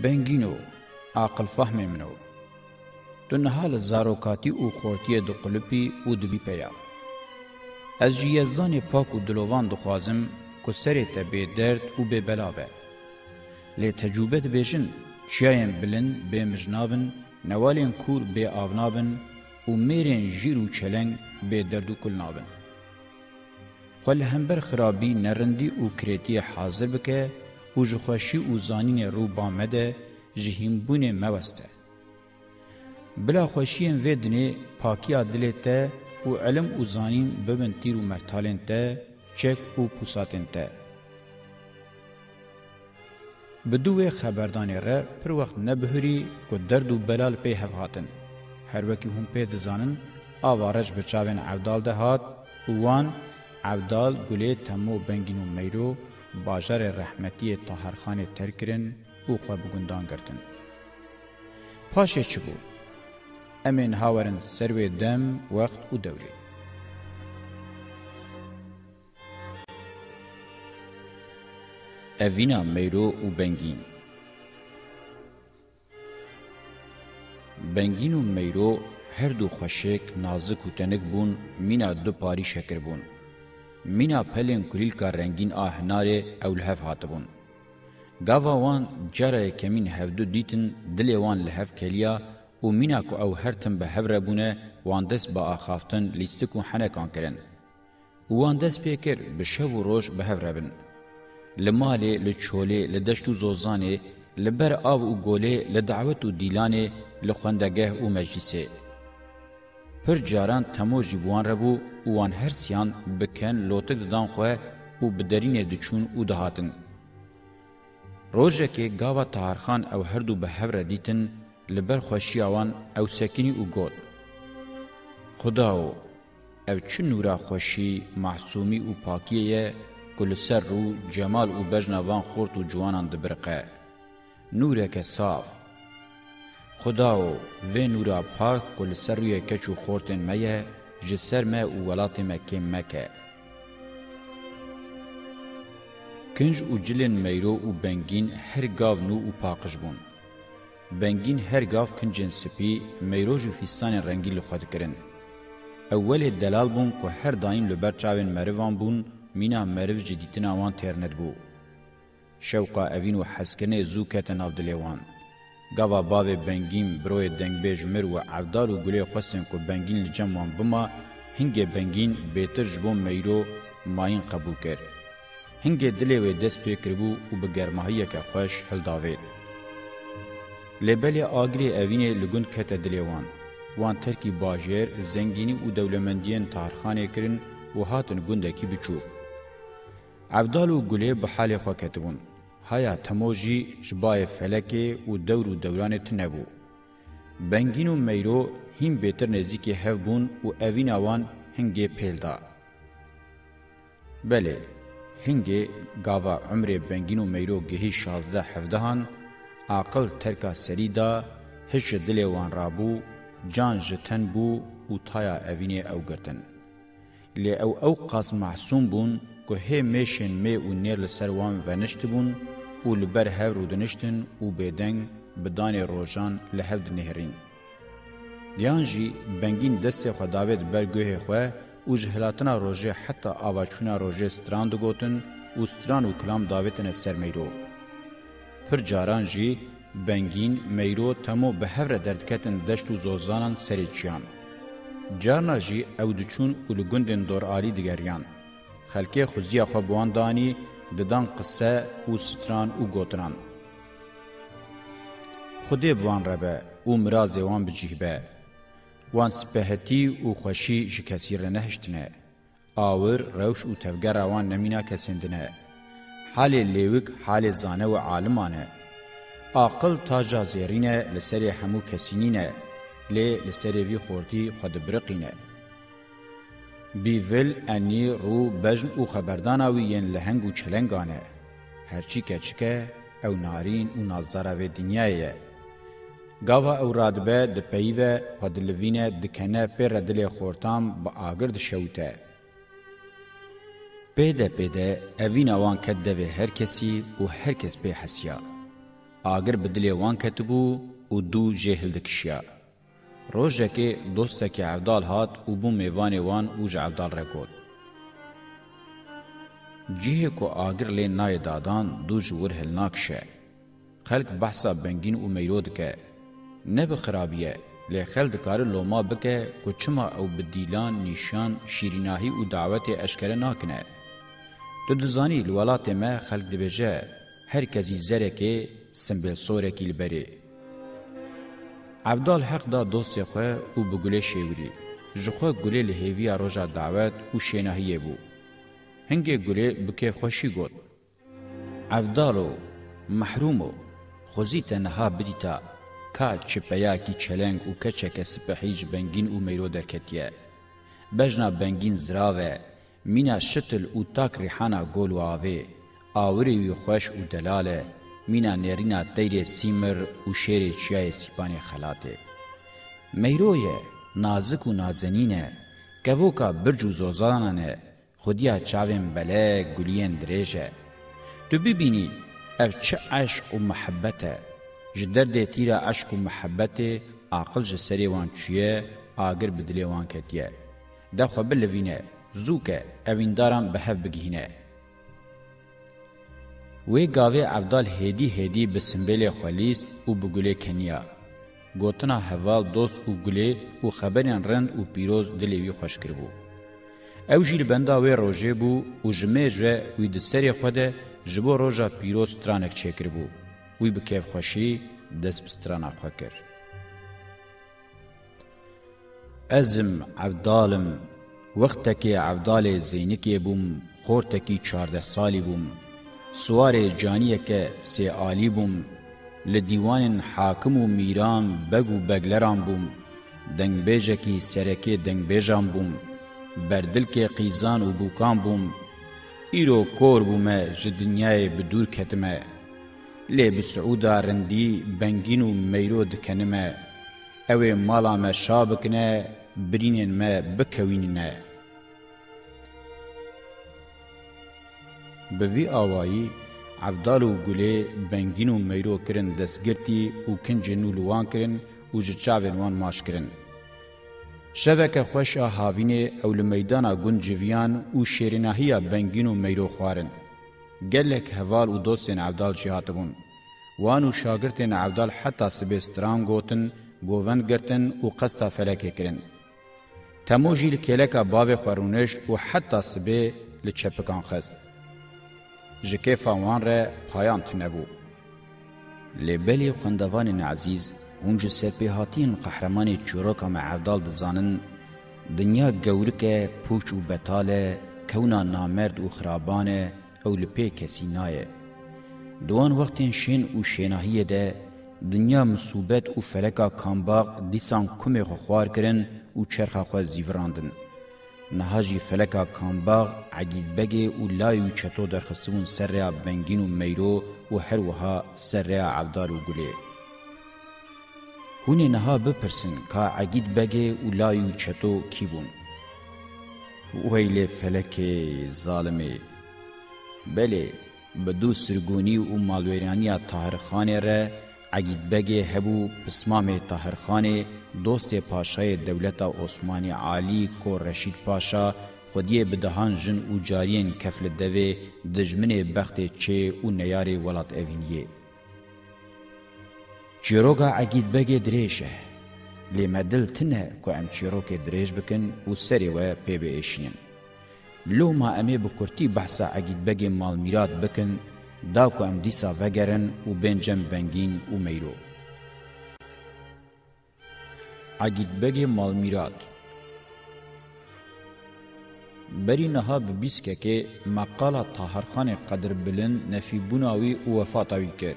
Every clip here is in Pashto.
بنگینو عاقل فهم منو تو نهال زاروکاتی او خورتی دو قلبی او دبی پیا از جیزان پاک و دلوان دخوازم که سری تبی درد و بی بلابه لی تجربه بیشن چیاین بلند بی مجنابن نوالین کور بی آونابن و میرین جیرو چلنگ بی درد و کل نابن خل همبر خرابی نرندی و کریتی حاضر بکه و جخوشی و زانین رو بامده جهیمبون موسته بلا خوشین ویدنی پاکیا دلیته و علم و زانین ببن تیر و مرتالین ته چک و پوساتین ته بدوی خبردانی را پر وقت نبهری که درد و بلال پی هفهاتن هر وکی هم پی دزانن آوارج بچاوین عودال ده هات وان عودال گلی تمو بنگین و میرو باجر رحمتی طاهرخان ترکرن او خواه بگندان گردن پاشه چی بو؟ امین هاورن سروی دم وقت و دوری اوینا میرو و بنگین بنگین و میرو هر دو خوشک نازک و تنک بون مینا دو پاری شکر بون مینا پلین کلیل کا رنگین آهناره اولهف هاتبون گاوا وان جره کمین هفدو دیتن دلی وان لحف کلیا و مینا کو او هرتن به هفره بونه وان دس با آخافتن لیستکو حنکان کرن وان دس پیکر به شو و روش به هفره بن لمالی لچولی لدشتو زوزانی لبر آو و گولی لدعوت و دیلانی لخوندگه و مجلسه پر جاران تمو جیبوان ربو وان هر سیان بکن لوتک ددان خواه و بدرین دچون و دهاتن. روژه که گاوا طاهرخان او هر دو به هفره دیتن لبر خوشی آوان او سکینی و گود. خداو او چه نورا خوشی معصومی و پاکیه کل سر رو جمال و بجنوان خورت و جوانان دبرقه. نوره که صاف. خداو و نورا پاک کل سر روی کچو خورتن میه جسر ما و ولات مکیم مکه. کنج و جلن میرو و بنگین هر گاو نو و پاقش بون. بنگین هر گاو کنجن سپی میرو جو فیستان رنگی لخواد کرن. اول دلال بون که هر داین لبر چاوین مروان بون مینا مرو جدیدن آوان ترند بو. شوقا اوین و حسکنه زو کتن آف دلیوان. گاوا باوی بنگین بروی دنگ بیج مر و عودال و گلی خواستن که بنگین لجموان بما هنگ بنگین بیتر جبون میرو ماین قبول کرد. هنگ دلی و دست پیکر بو و بگرماهی که خوش هل داوید. لبلی آگری اوینه لگند کت دلیوان. وان ترکی باجر زنگینی و دولمندین طاهرخانه کرن و هاتن گندکی بچوب. عودال و گلی بحال خوا کتبون. هایا تموجی جبای فلکه و دور و دوران تنبو. بنگین و میرو هم بیتر نزیکی هف بون و اوین آوان هنگی پیل دا. بله، هنگی گاوا عمر بنگین و میرو گهی 16-17 عاقل ترکا سری دا هش دل وان رابو جان جتن بو و تایا اوینی او گرتن. لی او قاس معصوم بون که هی میشن می و نیر لسروان و نشت بون و لبر هف رو دنشتن و بیدنگ بدان روژان لحفد نهرین. دیان جی بنگین دست خداوید برگوه خواه و جهلاتنا روژه حتی آواچونا روژه ستران دو گوتن و ستران و کلام داویتن سر میرو. پر جاران جی بنگین میرو تمو به هفر دردکتن دشت و زوزانان سری چیان. جارنا جی او دچون و لگندن دور آلی دگریان. خلکه خوزیا خوابوان دانی ددان قصه و ستران و گوتران. خودی بوان ربه و مرازی وان بجیبه. وان سپهتی و خوشی جکسی رنهشتنه. آور روش و تفگر وان نمینا کسندنه. حال لیوک حال زانه و عالمانه. عاقل تاجا زیرینه لسری همو کسینینه. لی لسری وی خورتی خود برقینه. بیول انی رو بجن و خبرداناوی ین لهنگ و چلنگانه. هرچی کچکه او نارین و نازداره و دنیایه. گاوا او رادبه ده پیوه خود لوینه دکنه پر دل خورتام با آگرد شوته. پیده اوین اوان کده و هر کسی و هر کس به حسیا. آگر بدلی وان کتبو و دو جهل دکشیا. روژه که دوسته که عبدال هات و بو میوان وان و جه عبدال رکود. جیه که آگر لی نای دادان دو جور هلناک شه. خلق بحثا بنگین و میرود که نه بخرابیه لی خلق کار لوما بکه که چما او بدیلان نیشان شیریناهی و دعوت اشکره ناکنه. تو دزانی الولات ما خلق دبجه هر کسی زره که سنبل صوره کی لبری. عبدال حق دا دوست خواه او بگله شیوری. جخواه گله لحیوی روژا دعوت و شیناهیه بو. هنگه گله بکه خوشی گود. عبدالو محرومو خوزی تنها بدیتا که چپیا کی چلنگ و کچک سپحیج بنگین و میرو درکتیه. بجنا بنگین زراوه مینا شتل و تاک ریحانا گول و آوه آوری و خوش و دلاله مینا نرینا تیر سیمر و شیر چیای سیپانی خلاته. میرویه نازک و نازنینه کهوکا برج و زوزانانه خودیا چاوین بله گلین دریجه. تو ببینی اف چه عشق و محبته جدر ده تیرا عشق و محبته عقل جسری وان چیه آگر بدلی وان کتیه. ده خواه بلوینه زوکه اوین دارم به هف بگهینه. وی گاوه عبدال هدی بسنبیل خوالیست و بگوله کنیا. گوتنا حوال دوست و گله و خبرین رند و پیروز دلیوی خوش کربو. او جیل بندا وی روژه بو و جمعه جوه وی دسری خوده جبو روژا پیروز ترانک چه کربو. وی بکیف خوشی دست بسترانا خواه کر. ازم عبدالم وقتکی عبدال زینکی بوم خورتکی 14 سالی بوم سوار جانیه که 3 آلی بوم لدیوان حاکم و میران بگو بگلران بوم دنگ بیجه کی سرکی دنگ بیجان بوم بردل که قیزان و بوکان بوم ایرو کور بومه جدنیای بدور کتمه لی بسعودا رندی بنگین و میرو دکنمه اوه مالا ما شابکنه برینن ما بکویننه. بوی آوایی عبدال و گله بنگین و میرو کرن دستگرتی و کنج نولوان کرن و جچاوین وان ماش کرن. شوک خوش هاوینه او لمیدانا گون جویان و شیریناهی بنگین و میرو خوارن. گلک حوال و دوستین عبدال جهاتبون. وانو شاگرتین عبدال حتی سبستران گوتن گووند گرتن و قصد فلکه کرن. تموجی لکلکا باوی خورونش و حتی سبه لچپکان خست. جکیفا وان را پایان تنبو. لبلی خواندوان عزیز اونج سرپیهاتین قهرمان چوروکا مع عبدال دزانن دنیا گورکه پوچ و بطاله کونا نامرد و خرابانه او لپی کسی نایه. دوان وقتین شین و شیناهیه ده دنیا مصوبت و فلکا کامباغ دیسان کمی خوار کرن و چرخا خواه زیوراندن. نهاجی فلکا کامباغ عگید بگه و لایو چطو درخستون سر ریا بنگین و میرو و هر وها سر ریا عبدال و گله. هونه نها بپرسن که عگید بگه و لایو چطو کی بون. ویل فلک ظالمه. بله بدو سرگونی و مالویرانی طاهرخانه را عگید بگه هبو پسمام طاهرخانه دوست پاشای دولت عثمانی عالی کو رشید پاشا خودیه بدهان جن و جارین کفل دوه دجمن بخت چه و نیار ولات اوینیه. چیروگا عگید بگه دریشه لیمه دل تنه که ام چیروک دریش بکن و سری و پی بیشین. لو ما امه بکرتی بحثا عگید بگه مال میراد بکن دا که ام دیسا وگرن و بینجم بنگین و میرو. عگید بگه مال میراد بری نها ببیسکه که مقاله طاهرخان قدر بلند نفی بناوی و وفاتاوی کرد.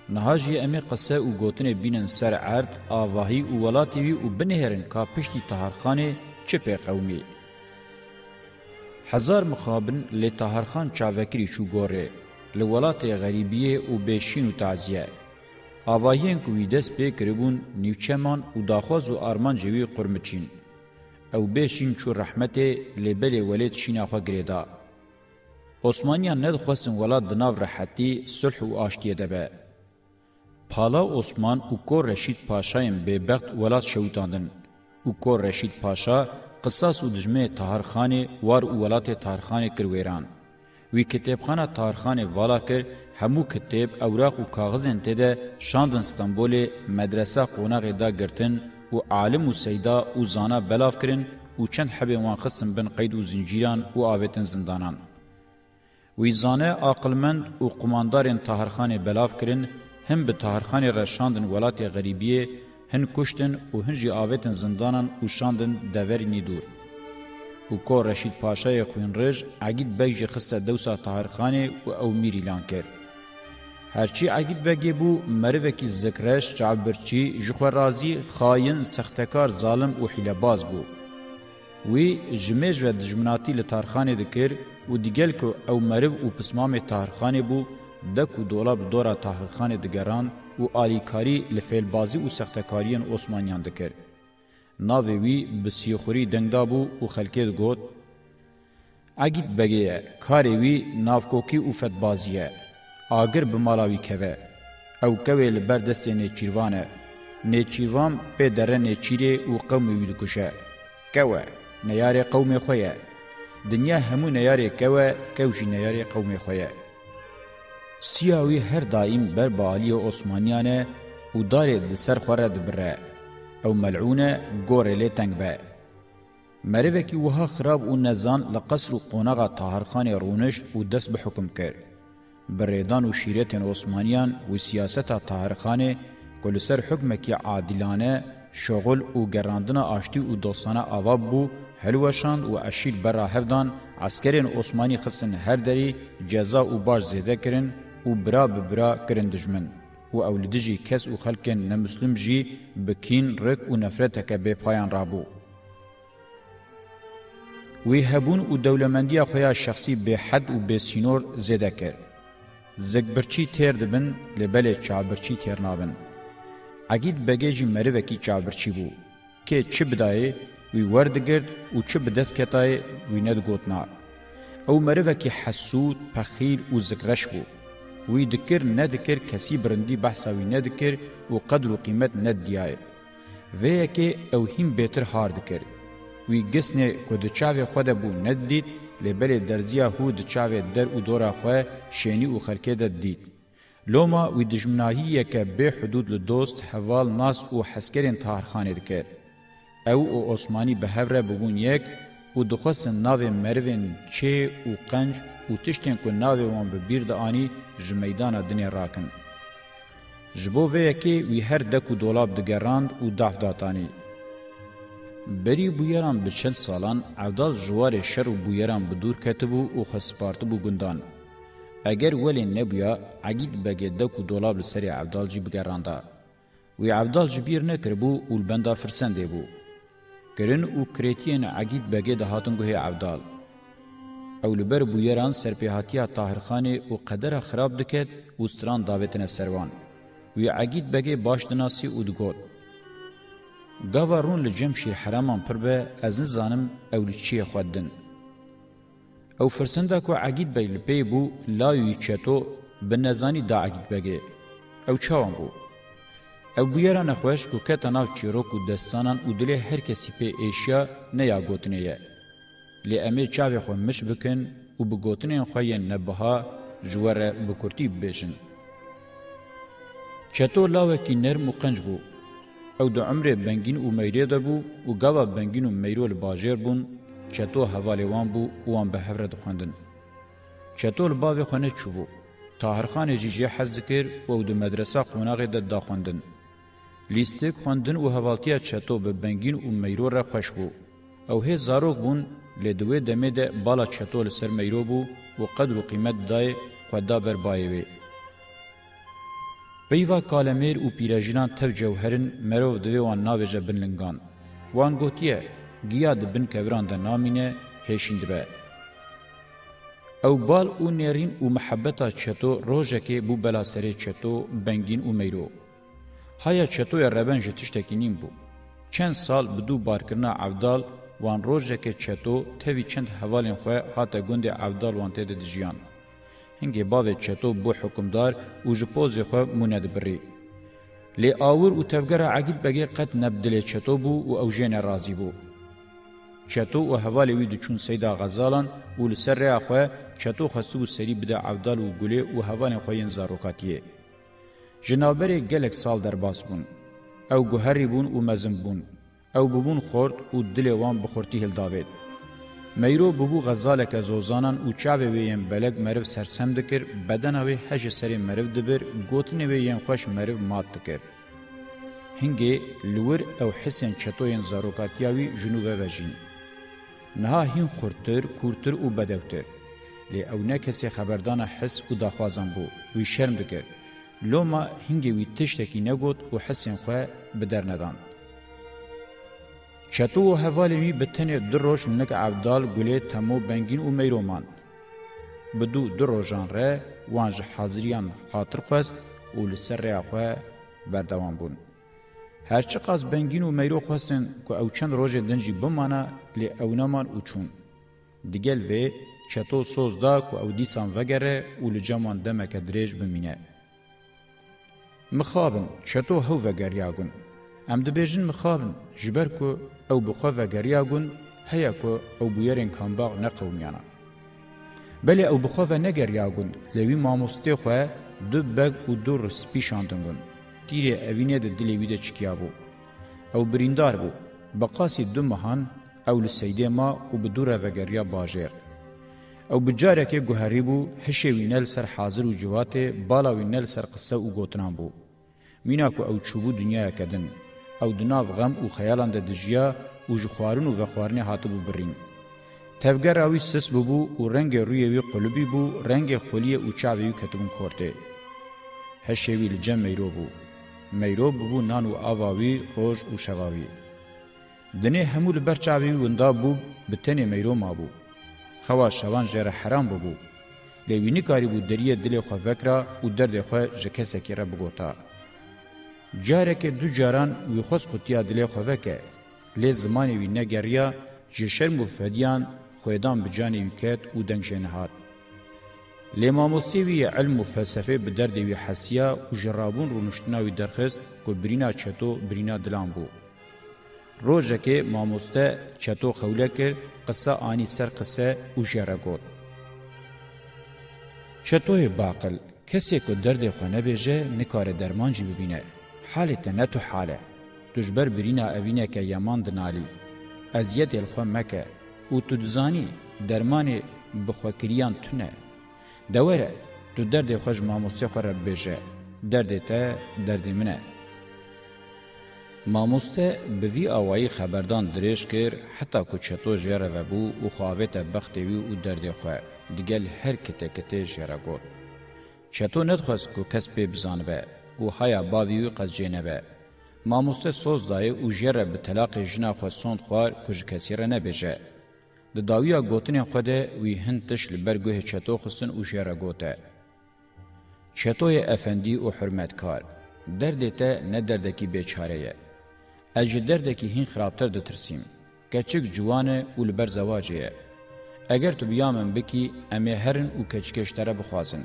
نها جی امی قصه و گوتن بینن سر عرد آواهی و ولاتیوی و بنهرن که پشتی طاهرخان چه پی قومی. 1000 مخابن لی طاهرخان چاوکری چو گوره لولات غریبیه و بیشین و تعزیه. آواهین کوی دست پی کربون نیوچمان و داخواز و آرمان جوی قرمچین. او بیشین چو رحمت لبل ولید شینا خوا گریدا. عثمانیان ندخواستن ولاد دناو رحتی صلح و آشتیه دبه. پالا عثمان و کور رشید پاشایم ببخت ولات شوتاندن و کور رشید پاشا قصاص و دجمه طاهرخانه وار و ولات طاهرخانه کرویران وی کتابخانه طاهرخانه والا کر همو کتاب اوراق و کاغذن تده شاندن استانبول مدرسه قوناغ دا گرتن و عالم و سیدا و زانا بلاف کرن و چند حبه وان خصم بن قید و زنجیران و آویتن زندانان وی زانه عاقلمند و قماندارن طاهرخانه بلاف کرن هم به طاهرخانه را شاندن ولات غریبیه هن کشتن و هنجی آویتن زندانان و شاندن دورینی دور و کو رشید پاشای خوینرج عگید بگی خسته دوسا طاهرخانه و او میری لانکر هرچی عگید بگی بو مروکی ذکرش جعبرچی جخورازی خاین سختکار ظالم و حیلباز بو وی جمیج و دجمناتی لطاهرخانه دکر و دیگل که او مرو و پسمام طاهرخانه بو دک و دولاب دورا طاهرخانه دگران و آلیکاری لفیلبازی و سختکاریان عثمانیان دکر ناوی وی بسیخوری دنگدا بو و خلکه گوت اگید بگیه کاری وی نافکوکی و فتبازیه آگر بمالاوی کوه او کوه لبر دست نیچیروانه نیچیروان پی دره نیچیره و قومی وی دکشه کوه نیار قوم خویه دنیا همو نیار کوه کوشی نیار قوم خویه سیاوی هر دائم بر بالی عثمانیانه و داره دسر خوره دبره او ملعونه گوره لی تنگ به مروکی وها خراب و نزان لقصر و قوناغا طاهرخان رونشت و دست به حکم کرد بریدان و شیرت عثمانیان و سیاست طاهرخان کل سر حکمکی عادلانه شغل و گراندن آشتی و دوستانه آواب بو هلوشان و اشیل برا هفدان عسکرین عثمانی خصن هر دری جزا و باش زیده کرن و برا ببرا کرن دجمن و اولدجی کس و خلکن نمسلم جی بکین رک و نفرتک به پایان رابو وی هبون و دولمندی خویا شخصی به حد و به سینور زیده کرد زگبرچی تیر دبن لبل چابرچی تیر نابن عگید بگیجی مروکی چابرچی بو که چه بدای وی وردگرد و چه بدست کتای وی ندگوتنا او مروکی حسود پخیل و زگرش بو وی دکر ندکر کسی برندی بحثا وی ندکر و قدر و قیمت ندیای وی که او هم بیتر هار دکر وی گسنه که دچاوی خود بو ندید لبل درزیا هو دچاوی در و دورا خو شینی و خلکه دد دید لوما وی دجمناهی که به حدود لدوست حوال ناس و حسکرین طاهرخانه دکر او عثمانی به هفره بگون یک و دخواستن ناو مروین چه و قنج و تشتین که ناو وان ببیر دانی جمیدان دنیا راکن. جبو ویکی وی هر دکو دولاب دگراند و داف داتانی. بری بویران به چند سالان عبدال جوار شر و بویران بدور کتبو و خسپارت بو گندان. اگر ولی نبویا عگید بگه دکو دولاب لسری عبدال جی بگرانده. وی عبدال جبیر نکربو و البنده فرسنده بو. کرن او کریتین عگید بگه دهاتنگوه عبدال. او لبر بویران سرپیهاتیا طاهرخانه و قدر خراب دکد و ستران داوتن سروان. وی عگید بگه باش دناسی او دگود. گاوارون لجمشی حرامان پر به از نزانم او لچی خوددن. او فرسنده که عگید بگه لپی بو لایوی چطو بنزانی دا عگید بگه. او چاوان بو. او بویران اخوش که کتناو چیروک و دستانان و دلی هر کسی پی ایشیا نیا گوتنه یه. لی امی چاوی خو مش بکن و بگوتنه خوی نبها جواره بکرتی بیشن. چطور لاوکی نرم و قنج بو. او دو عمر بنگین و میره ده بو و گاوا بنگین و میرو لباجر بون چطور حوالی وان بو وان به هفره دخوندن. چطور لباوی خونه چو بو. طاهرخان جیجی حز کر و دو مدرسه قوناغی ده داخوندن. لیستک خوندن و حوالتیا چطور به بنگین و میرو را خوش بو. او هی زاروک بون لدوی دمه ده بالا چطور سر میرو بو و قدر و قیمت دای خدا بر بایوی. پیوا کالمیر و پیراجینان تف جوهرن مروف دوی وان ناویجه بنلنگان. وان گوتیه گیا ده بن کوران ده نامینه هشیند به. او بال و نیرین و محبتا چطو روژه که بو بلا سره چطو بنگین و میرو. هایا چطو ربنج تشتکی نیم بو. چند سال بدو بارکرنا عبدال وان روژه که چطو تاوی چند حوالین خواه حتی گند عبدال وان تید دجیان. هنگی باوی چطو بو حکمدار و جپوزی خواه موند بری. لی آور و تفگر عقید بگه قد نبدل چطو بو و او جین رازی بو. چطو و حوالی وی دو چون سیدا غزالان و لسر ری اخواه چطو خستو سری بده عبدال و گله و حوالین خوین زاروکاتیه. جنابری گلک سال در باس بون. او گوهری بون و مزم بون. او ببون خورد و دل وان بخورتی هل داوید. میرو ببو غزالک زوزانان و چاوی ویم بلگ مرو سرسم دکر بدن اوی هج سری مرو دبر گوتن ویم خوش مرو مات دکر. هنگی لور او حسن چطوین زاروکاتیاوی جنوب وجین. نها هین خورتر، کورتر و بدوتر. لی او نه کسی خبردان حس و داخوازن بو وی شرم دکر. لوما هنگی وی تشتکی نگود و حسن خواه بدر ندان. چطو و حوالی وی بتنی در روش نک عبدال گله تمو بنگین و میرومان. بدو در روشان ره وانج حاضریان خاطر خواست و لسر ره خواه بردوان بون. هرچه قاس بنگین و میرو خواستن که او چند روژ دنجی بمانه لی او نمان او چون. دیگل وی چطو سوز دا که او دیسان وگره و لجامان دمک دریج بمینه. مخابن چطو هو وگریاگون. ام دبیجن مخابن جبر که او بخوا وگریاگون هیا که او بویرین کامباغ نقومیانا. بله او بخوا و نگریاگون لیوی ماموستی خواه دو بگ و دو رسپی شاندنگون. تیره اوینه ده دلیوی ده چکیا بو. او بریندار بو. بقاسی دو مهان او لسیده ما و بدور وگریا باجر. او بجاره که گوهری بو هشوی نل سر حاضر و جواته بالاوی نل سر قصه و گوتنان بو. مینا که او چوبو دنیا کدن. او دناف غم و خیالان ده دجیا و جخوارن و وخوارن هاتبو برین. تفگر اوی سس بو و رنگ رویوی قلبی بو رنگ خولی و چاویو کتبون کرده. هشوی لجم میرو بو. میرو ببو نان و آواوی روز و شواوی. دنه همو لبر چاوی وندا بو بتنی میرو ما بو. خوا شوان جره حرام ببو. لیوینی کاری بو دریه دل خو فکره و درد خو جکسه کی را بگوتا. جاره که دو جاران وی خوز قطیا دل خو فکه. لی زمانی وی نگریا جشرم و فدیان خویدان بجانی وکت و دنگ جنهات. لیما مستوی علم و فلسفه به درد وی حسیا و جرابون رو نشتناوی درخست که برینا چطو برینا دلان بو. روزه که ماموسته چطو خوله کرد قصه آنی سر قصه و جره گود. چطوی باقل کسی که درد خونه بیجه نکار درمان جی ببینه. حالت نه تو حاله. تجبر برینا اوینه که یمان دنالی. ازیت الخواه مکه و تو دزانی درمان بخوکریان تونه. دوره تو درد خوش ماموسته خو رب بجه درد ته درد منه ماموسته به وی اوایی خبردان دریش کر حتی که چطور جره و بو و خواهویت بختوی و درد خواه دیگل هر کته کته جره گود چطور ندخواست که کس پی بزانبه و هایا باوی و قز جینبه ماموسته سوز دای و جره به طلاق جنا خو سوند خوار کج کسی را نبیجه د داویا گوتن خوده وی هنتش لبرگوه چطو خستن او جره گوته چطوی افندی و حرمتکار دردته نه دردکی بیچاره اج دردکی هین خرابتر ده ترسیم کچک جوانه و لبر زواجه اگر تو بیامن بکی امه هرن و کچکشتره بخوازن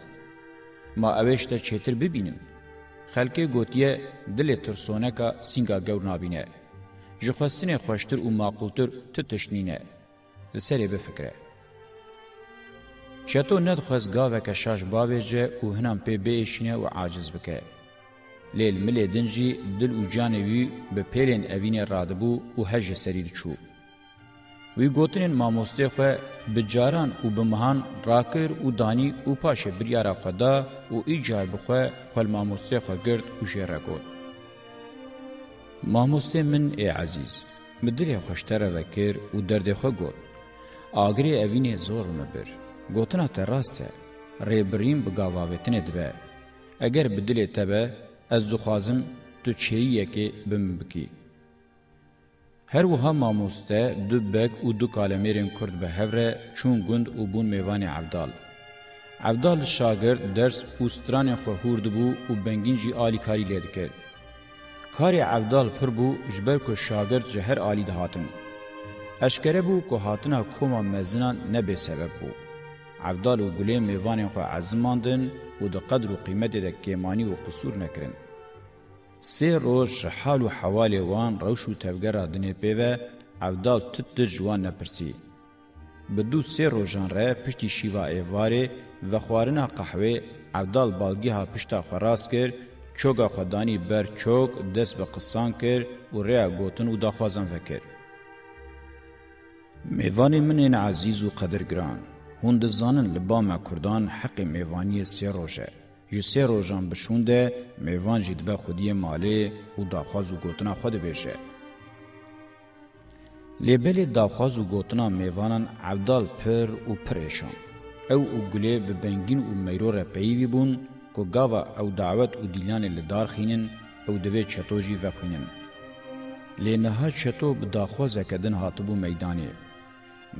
ما اوشته چیتر ببینن خلکه گوتیه دل ترسونه که سینگا گور نابینه جخواستن خوشتر و معقولتر تتشنینه لسری بفکره چطور ندخواست گاوه که شاش باویجه و هنم پی بیشینه و عاجز بکه. لیل ملی دنجی دل و جانوی به پیلین اوین رادبو و هج سرید چو. وی گوتنین ماموسته خواه بجاران و بمهان راکر و دانی و پاش بریارا خدا و ایجار بخواه خواه ماموسته خواه گرد و جیره گود. ماموسته من ای عزیز مدلی خوشتره وکر و درد خواه گود. آگری اوین زور مبر. گوتنا تراسه ریبرین بگاواویتنه دبه اگر بدلی تبه از دخوازم تو چهیه که بمبکی هر وها ماموسته دو بگ و دو کالمیرین کرد به هفره چون گند و بون میوان عبدال شاگرد درس و ستران خوهورد بو و بنگین جی آلی کاری لید کرد کاری عبدال پر بو جبر که شاگرد جهر آلی دهاتن اشکره بو که هاتنا کوما مزنان نبه سبب بو عبدال و گلی میوان خو عزماندن و د قدر و قیمت د کیمانی و قصور نکرن سه روز حال و حوال وان روش و تفگر دنه پیوه عبدال تت جوان نپرسی. بدو سه روزان ره پشتی شیوا ایواره و خوارنا قهوه عبدال بالگی ها پشتا خراس کر چوگا خدانی بر چوگ دست به قصان کر و ریا گوتن و داخوازن فکر. میوان من عزیز و قدرگران هند زانن لبام کردان حق میوانی سه روزه. جی سه روزان بشونده میوان جدبه خودی مالی و داخواز و گوتنا خود بیشه. لیبل داخواز و گوتنا میوانان عبدال پر و پریشان. او گله به بنگین و میرو را پیوی بون که گاوا او دعوت و دیلان لدار خینن او دوی چطو جی وخینن. لینها چطو به داخواز کدن هاتبو میدانی.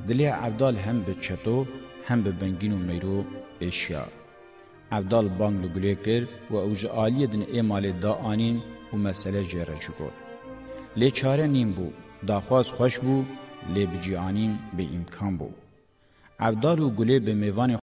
دلی عبدال هم به چطو هم به بنگین و میرو ایشیا. عبدال بانگ لگله کر و اوج آلیه دن ایمال دا آنین و مسئله جره چکر. لی چاره نیم بو، داخواز خوش بو، لی بجی آنین به امکان بو. عبدال و گله به میوان